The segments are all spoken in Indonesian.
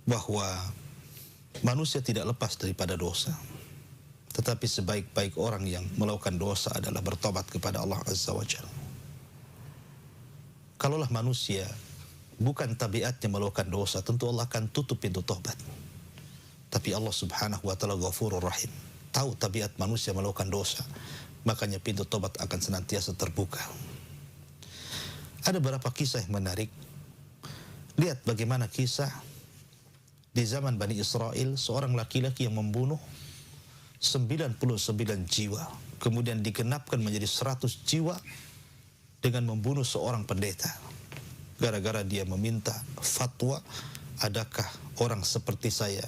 bahwa manusia tidak lepas daripada dosa. Tetapi sebaik-baik orang yang melakukan dosa adalah bertobat kepada Allah Azza wa Jalla. Kalaulah manusia bukan tabiatnya melakukan dosa, tentu Allah akan tutup pintu tobat. Tapi Allah Subhanahu wa Ta'ala Ghafurur Rahim, tahu tabiat manusia melakukan dosa, makanya pintu tobat akan senantiasa terbuka. Ada beberapa kisah yang menarik. Lihat bagaimana kisah di zaman Bani Israel, seorang laki-laki yang membunuh 99 jiwa, kemudian digenapkan menjadi 100 jiwa dengan membunuh seorang pendeta. Gara-gara dia meminta fatwa, adakah orang seperti saya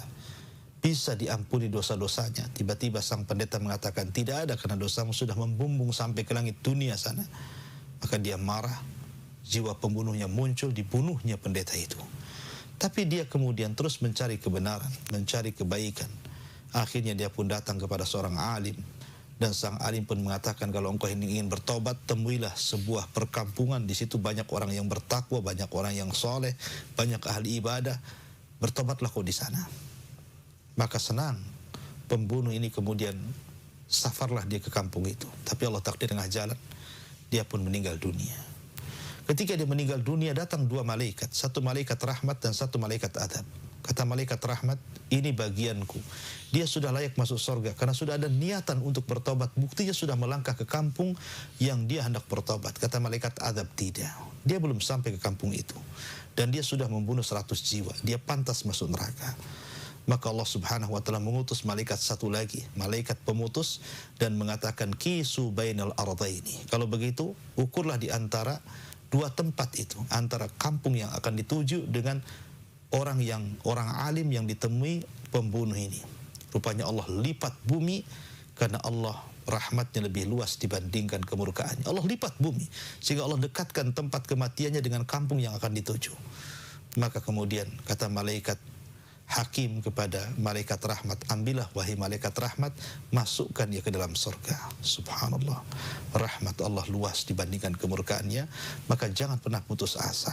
bisa diampuni dosa-dosanya? Tiba-tiba sang pendeta mengatakan, tidak ada, karena dosamu sudah membumbung sampai ke langit dunia sana. Maka dia marah, jiwa pembunuhnya muncul, dibunuhnya pendeta itu. Tapi dia kemudian terus mencari kebenaran, mencari kebaikan. Akhirnya dia pun datang kepada seorang alim, dan sang alim pun mengatakan, kalau engkau ingin bertobat, temuilah sebuah perkampungan, di situ banyak orang yang bertakwa, banyak orang yang soleh, banyak ahli ibadah, bertobatlah kau di sana. Maka senang pembunuh ini, kemudian safarlah dia ke kampung itu. Tapi Allah takdir tengah jalan, dia pun meninggal dunia. Ketika dia meninggal dunia, datang dua malaikat, satu malaikat rahmat dan satu malaikat adab. Kata malaikat rahmat, ini bagianku, dia sudah layak masuk surga karena sudah ada niatan untuk bertobat, buktinya sudah melangkah ke kampung yang dia hendak bertobat. Kata malaikat adab, tidak, dia belum sampai ke kampung itu, dan dia sudah membunuh 100 jiwa, dia pantas masuk neraka. Maka Allah Subhanahu wa Ta'ala mengutus malaikat satu lagi, malaikat pemutus, dan mengatakan, kisu bainal ardaini, kalau begitu ukurlah di antara dua tempat itu, antara kampung yang akan dituju dengan orang alim yang ditemui pembunuh ini. Rupanya Allah lipat bumi, karena Allah rahmatnya lebih luas dibandingkan kemurkaannya. Allah lipat bumi sehingga Allah dekatkan tempat kematiannya dengan kampung yang akan dituju. Maka kemudian kata malaikat hakim kepada malaikat rahmat, ambillah wahai malaikat rahmat, masukkan dia ke dalam surga. Subhanallah, rahmat Allah luas dibandingkan kemurkaannya. Maka jangan pernah putus asa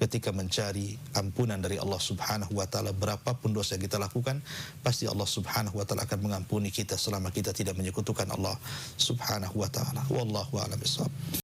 ketika mencari ampunan dari Allah Subhanahu wa Ta'ala. Berapapun dosa yang kita lakukan, pasti Allah Subhanahu wa Ta'ala akan mengampuni kita selama kita tidak menyekutukan Allah Subhanahu wa Ta'ala. Wallahu a'lam bishawab.